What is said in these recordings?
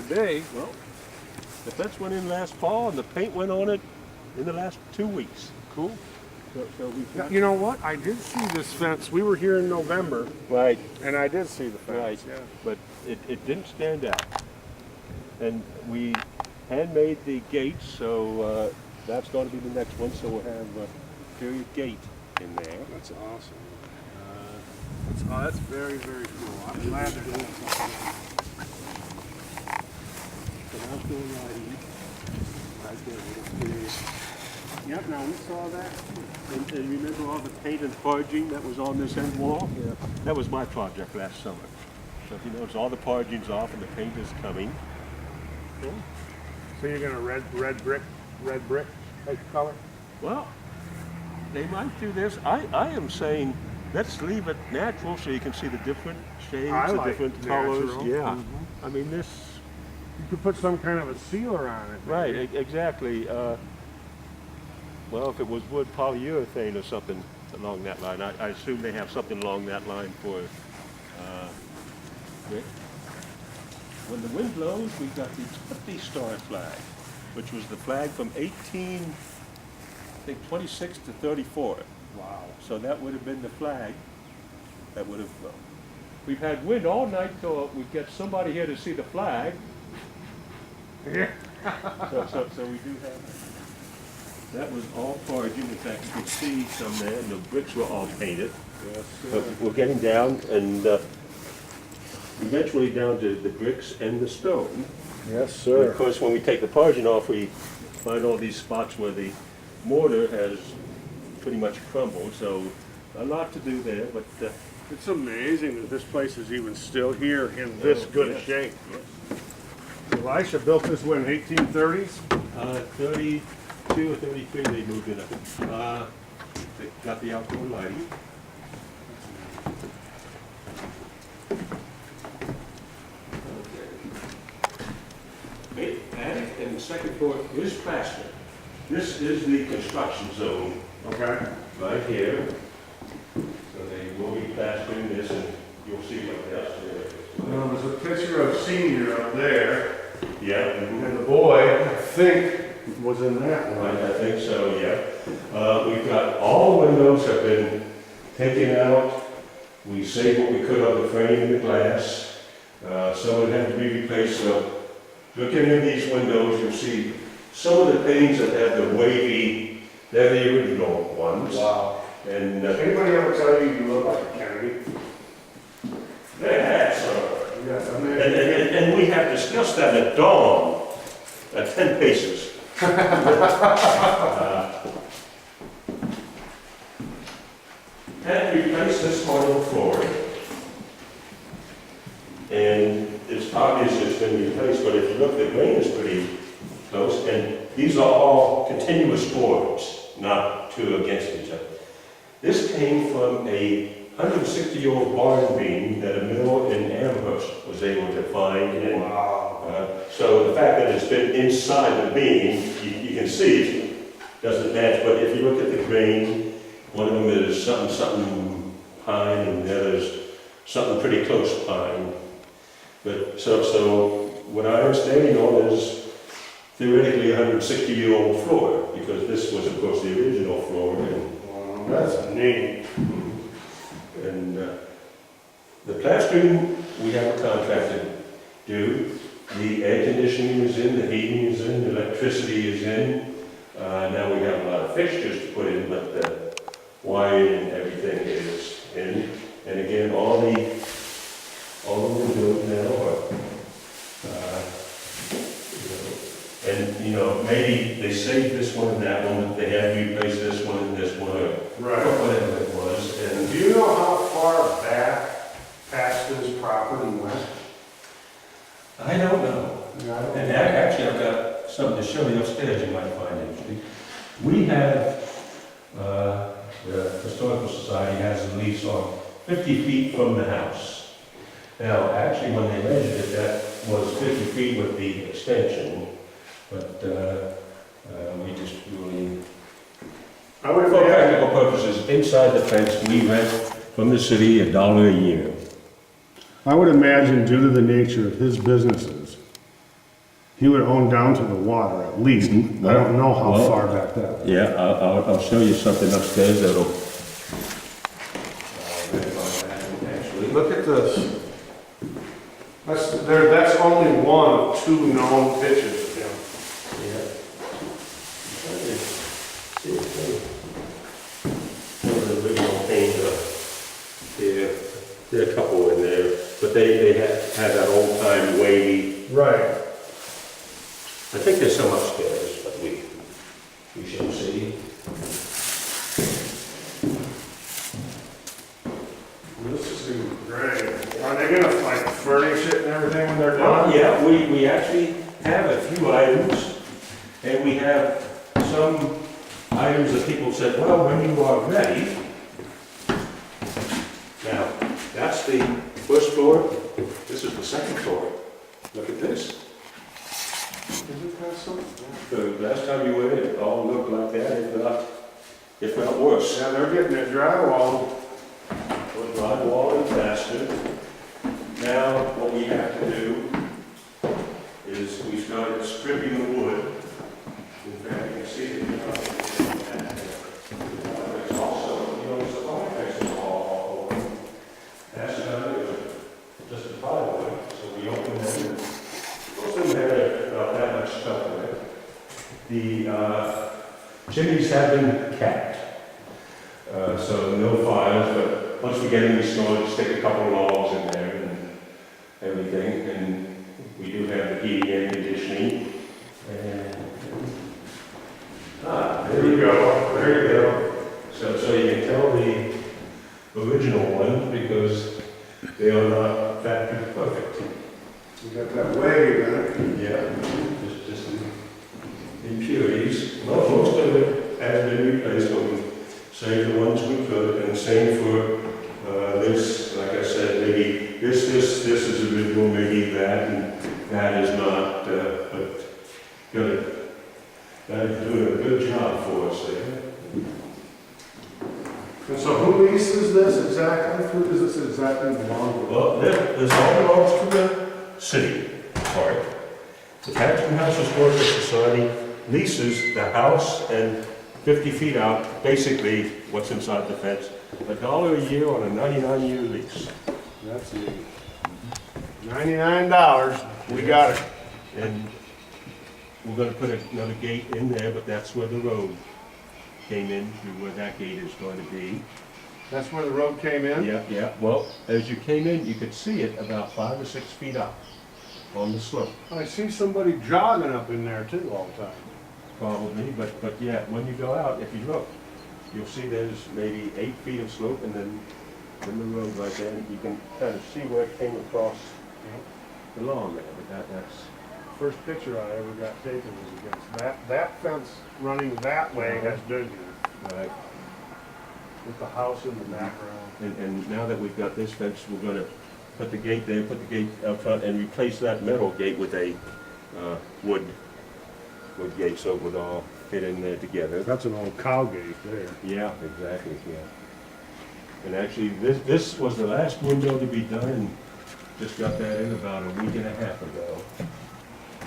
today. Well, the fence went in last fall and the paint went on it in the last 2 weeks. Cool. So we've got... You know what? I did see this fence. We were here in November, Right, and I did see the fence. right. Yeah. But it didn't stand out. And we handmade the gates, so that's going to be the next one. So we'll have a period gate in there. That's awesome. That's very, very cool. I'm glad they're doing something. So that's going right there with the period. Yep, now we saw that. And you remember all the paint and foraging that was on this end wall? Yeah. That was my project last summer. So if you notice, all the foraging's off and the paint is coming. Cool. So you're gonna red brick type color? Well, they might do this. I am saying let's leave it natural so you can see the different shades, I the like different colors. natural. Yeah. Mhm. I mean this. You could put some kind of a sealer on it. Right. maybe. Exactly. Well, if it was wood polyurethane or something along that line, I assume they have something along that line for brick. When the wind blows, we've got the 50-star flag, which was the flag from 26 to 34. Wow. So that would have been the flag that would have. We've had wind all night till we get somebody here to see the flag. Yeah. So we do have. That was all foraging. In fact, you could see some there, and the bricks were all painted. Yes, But we're getting down, and eventually down to the bricks and the stone. Yes, But of course, when we take the foraging off, we find all these spots where the mortar has pretty much crumbled. So a lot to do there, but It's amazing that this place is even still here in this good yes, shape. yes. Elisha built this one in 1830s. 32 or 33, they moved it up. They got the outdoor lighting. Okay. And the second floor is Paxton. This is the construction zone Okay. right here. So they will be plastering this, and you'll see what else there is. Well, there's a picture of Senior up there, Yeah. and the boy, I think, was in that one. I think so, yeah. We've got, all the windows have been taken out. We saved what we could of the frame and the glass. Some would have to be replaced. So looking at these windows, you'll see some of the panes that have the wavy, they're the original ones. Wow. And Anybody ever tell you you look like a Kennedy? they have some. Yes, I mean. And we have discussed that at dawn, at 10 paces. And replace this part of the floor. And it's obvious it's been replaced, but if you look, the grain is pretty close. And these are all continuous boards, not two against each other. This came from a 160-year-old barn beam that a mill in Amherst was able to find. And, so the fact that it's been inside the beam, you can see it doesn't match. But if you look at the grain, one of them is something pine, and the other is something pretty close to pine. But so what I understand on is theoretically a 160-year-old floor, because this was, of course, the original floor. And, That's neat. and the plastering we have a contractor do. The air conditioning is in, the heating is in, the electricity is in. Now we have a lot of fixtures to put in, but the wiring and everything is in. And again, all the windows now are, maybe they saved this one and that one, but they have replaced this one and this one, or whatever it was. And Do you know how far back Paxton's property went? I don't know. Yeah, I don't And know. actually, I've got something to show you upstairs you might find interesting. We have, the Historical Society has a lease on 50 feet from the house. Now, actually, when they measured it, that was 50 feet with the extension, but we just really, I would for imagine, practical purposes, inside the fence, we rent from the city $1 a year. due to the nature of his businesses, He would own down to the water at least. I don't know how Well, far back that was. Yeah, I'll show you something upstairs that'll. Actually, Look at this. That's only one of two known pitches of him. yeah. Some of the original paint, there are a couple in there, but they had that old time wavy. Right. I think there's some upstairs, but we shall see. This is great. Are they gonna like furnish it and everything when they're done? Yeah, we actually have a few items, and we have some items that people said, well, when you are ready. Now, that's the first floor, this is the second floor. Look at this. Is it that something? The last time you were in, it all looked like that, if not worse. Yeah, they're getting it drywall. With drywall and faster. Now, what we have to do is we started stripping the wood. In fact, you can see it. There's also, there's a fireplace all over. That's just a plywood, so we open it and most of them had about that much stuff in it. The chimneys have been capped, so no fires, but once we get them installed, just stick a couple of logs in there and everything, and we do have the heating and conditioning. And, There you go. There you go. So you can tell the original one because they are not factory perfect. You got that wave in it. Yeah, just impurities. Well, most of it has been replaced, but we saved the ones we could, and same for this. Like I said, maybe this is original, maybe that, and that is not. But good. That is doing a good job for us there. And so who leases this exactly? Who does this exactly belong to? Well, this all belongs to the city part. The Paxton House Historical Society leases the house and 50 feet out, basically what's inside the fence, $1 a year on a 99-year lease. That's neat. $99. We got it. And we're going to put another gate in there, but that's where the road came in, to where that gate is going to be. That's where the road came in? Yeah. Well, as you came in, you could see it about 5 or 6 feet up on the slope. I see somebody jogging up in there too all the time. Probably, but yeah, when you go out, if you look, you'll see there's maybe 8 feet of slope and then the road right there, and you can kind of see where it came across the lawn there, but that's... First picture I ever got taken was against that fence running that way has been here, Right. with the house in the background. And now that we've got this fence, we're gonna put the gate there, put the gate out front, and replace that metal gate with a wood gate, so it would all fit in there together. That's an old cow gate there. Yeah, exactly, yeah. And actually, this was the last window to be done, and just got that in about a week and a half ago.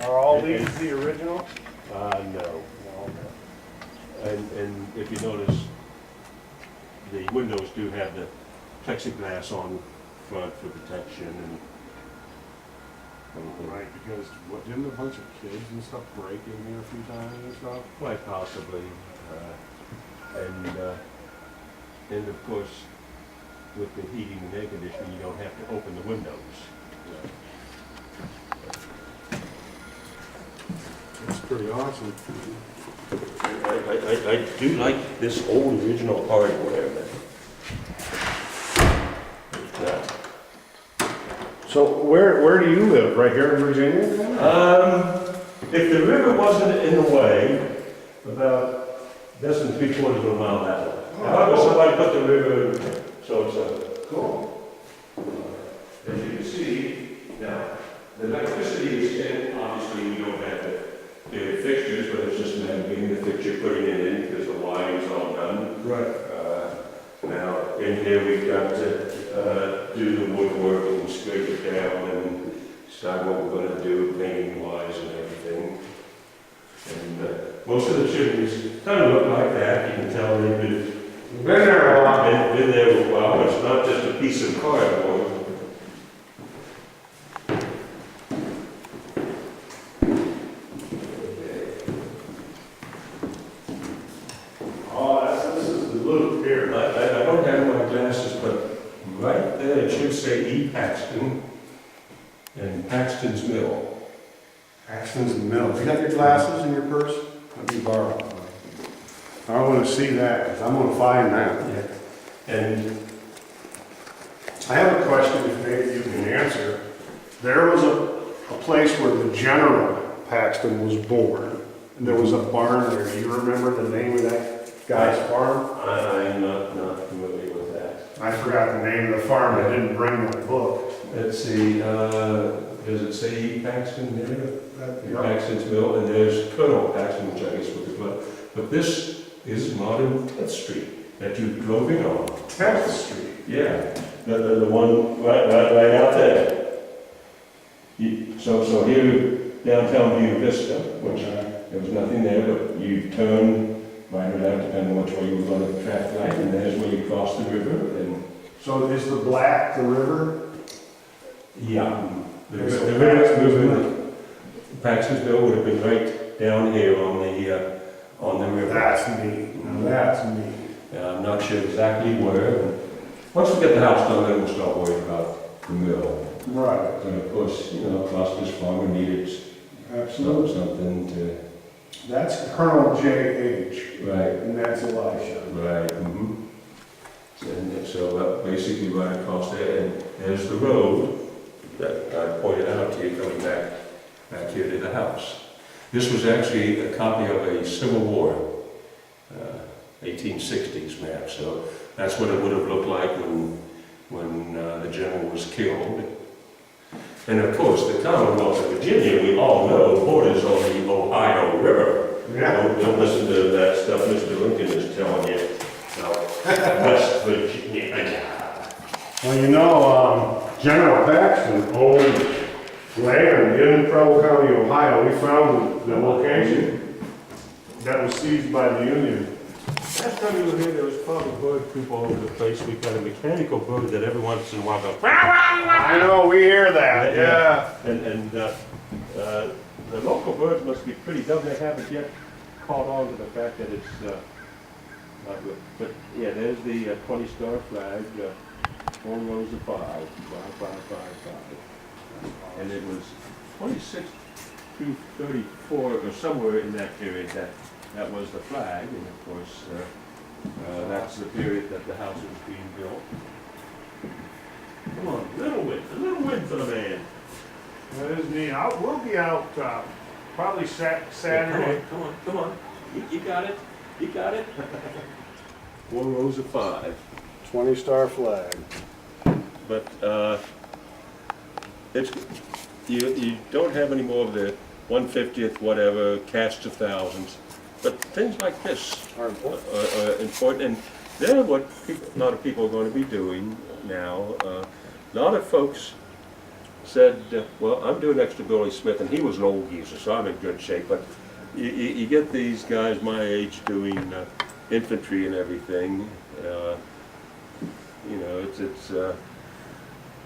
Are all these the original? No. And if you notice, the windows do have the plexiglass on front for protection and Right, because didn't a bunch of kids and stuff break in here a few times and stuff? quite possibly. And of course, with the heating and air conditioning, you don't have to open the windows. That's pretty awesome. I do like this old original hardware. So where do you live? Right here in Virginia? If the river wasn't in the way, about less than 3/4 of a mile that way. However, somebody put the river in, so it's cool. As you can see, now, the electricity is in, obviously we don't have the fixtures, but it's just navigating the fixture, putting it in, because the wiring's all done. Right. Now, in here, we've got to do the woodwork and scrape it down and decide what we're going to do, painting wise and everything. most of the chimneys kind of look like that. You can tell they've Been there a while. been there a while. It's not just a piece of cardboard. Oh, this is the loop here. I don't have my glasses, but right there it should say E. Paxton and Paxton's Mill. Paxton's Mill. You got your glasses in your purse? Let me borrow them. I want to see that, because I'm going to find that. And I have a question, if maybe you can answer. There was a place where the General Paxton was born, and there was a barn there. Do you remember the name of that guy's farm? I'm not familiar with that. I forgot the name of the farm. I didn't bring my book. Let's see, does it say E. Paxton there? Yep. Paxton's Mill, and there's Colonel Paxton, which I guess was the club. But this is modern 10th Street that you drove in on. 10th Street. Yeah, the one right out there. So here, downtown View Vista, which there was nothing there, but you turn right or left, depending on which way you were going to the traffic light, and there's where you cross the river. And So is the black the river? yeah, the There's a river, Paxton's Mill would have been right down here on the river. That's neat. Now that's neat. I'm not sure exactly where. Once we get the house done, then we'll start worrying about the mill. Right. And of course, Gloucester's farmer needed Absolutely. something to. That's Colonel J.H. Right. And that's Elisha. Right. Mm-hmm. And so basically right across there, and there's the road that I pointed out to you coming back here to the house. This was actually a copy of a Civil War 1860s map, so that's what it would have looked like when the general was killed. And of course, the Commonwealth of Virginia, we all know, borders on the Ohio River. Yeah. Don't listen to that stuff Mr. Lincoln is telling you about West Virginia. Well, General Paxton owned land in Preble County, Ohio. We found the location that was seized by the Union. Last time you were here, there was probably bird poop all over the place. We've got a mechanical bird that every once in a while goes. I know, we hear that, yeah. And the local birds must be pretty dumb. They haven't yet caught on to the fact that it's not good. But yeah, there's the 20-star flag, 4 rows of 5, 5, 5, 5, 5. And it was 26 to 34, or somewhere in that period, that was the flag. And of course, that's the period that the house was being built. Come on, a little win for the man. That is neat. We'll be out probably Saturday. Come on. You got it. You got it. 4 rows of 5. 20-star flag. But you don't have any more of the 1/50th, whatever, cast of thousands. But things like this Are important. are important, and they're what a lot of people are going to be doing now. A lot of folks said, well, I'm doing next to Billy Smith, and he was an old geezer, so I'm in good shape. But you get these guys my age doing infantry and everything.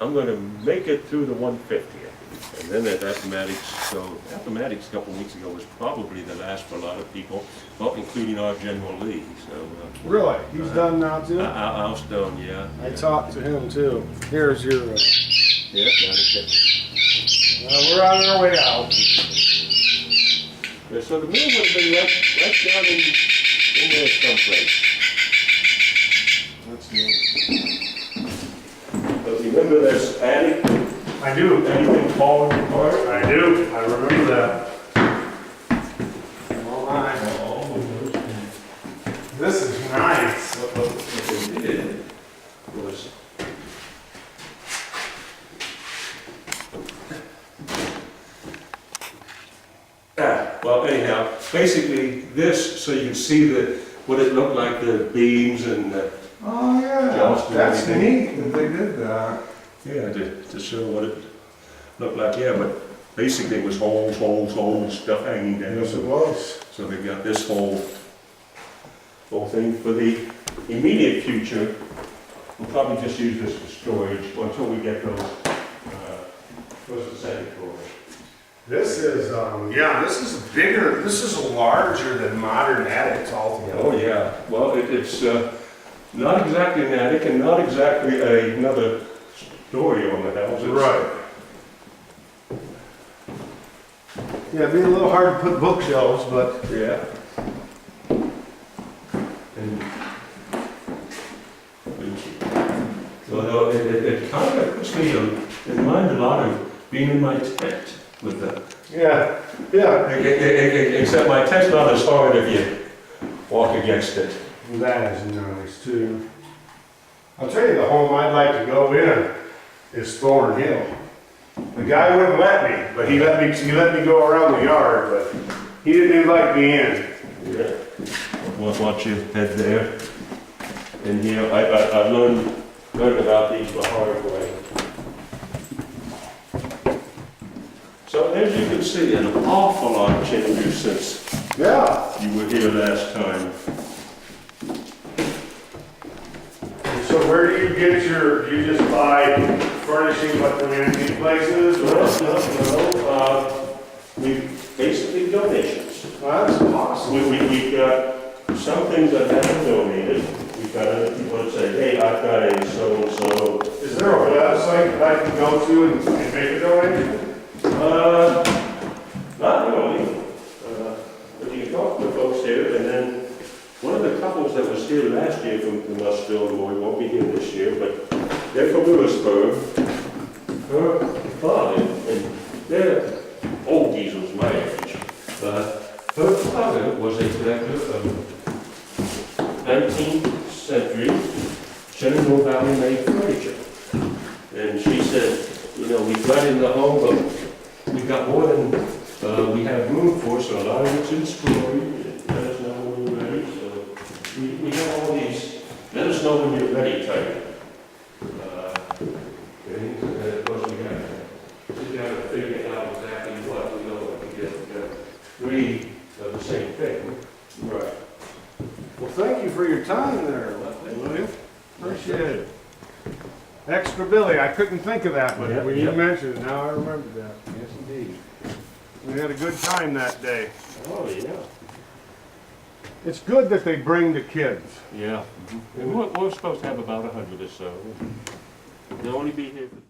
I'm going to make it through the 150th. And then at Appomattox, Appomattox a couple of weeks ago was probably the last for a lot of people, well, including our General Lee. So Really? He's done now too? House done, yeah. I talked to him too. Here's your. Yeah, down at We're on our way out. yeah, so the mill would have been right down in there someplace. That's neat. But remember this attic? I do. Anything falling apart? I do. I remember that. Oh my. Oh, This is nice. what they did was well, anyhow, basically this, so you can see what it looked like, the beams and Oh yeah. Just That's everything. neat that they did that. yeah, to show what it looked like. Yeah, but basically it was holes, stuff hanging down. Yes, it was. So they've got this whole thing. For the immediate future, we'll probably just use this for storage until we get those, first and second floor. This is, yeah, this is bigger, this is larger than modern attics altogether. Oh, yeah. Well, it's not exactly an attic and not exactly another story on the house. It's- Right. Yeah, it'd be a little hard to put bookshelves, but. Yeah. And well, it kind of puts me in mind a lot of being in my tent with that. Yeah, yeah. Except my tent's not as hard if you walk against it. That is nice too. I'll tell you, the home I'd like to go in is Thorn Hill. The guy wouldn't let me, but he let me go around the yard, but he didn't invite me in. Yeah. Watch you head there. And here, I've learned about these the hard way. So as you can see, an awful lot of changes since Yeah. you were here last time. So where do you get you just buy furnishing like from antique places? No. We basically donations. That's awesome. We've got some things that have been donated. We've got other people that say, hey, I've got a so-and-so. Is there a website that I can go to and make a donation? Not really. But you can talk to the folks here, and then one of the couples that was here last year from Lustville, who won't be here this year, but they're from Lewisburg. Her father, and they're old diesels my age. Her father was a collector of 19th century Shenandoah Valley made furniture. And she said, you know, we've got in the home, but we've got more than we have room for, so a lot of it's in storage. Let us know when you're ready. So we have all these, let us know when you're ready type things. And of course, we got to figure out exactly what we know if we get three of the same thing. Right. Well, thank you for your time there, William. Appreciate it. Extra Billy, I couldn't think of that, but Yep, when you yep. mentioned it, now I remember that. Yes, indeed. We had a good time that day. Oh, yeah. It's good that they bring the kids. Yeah. And we're supposed to have about 100 or so. They'll only be here for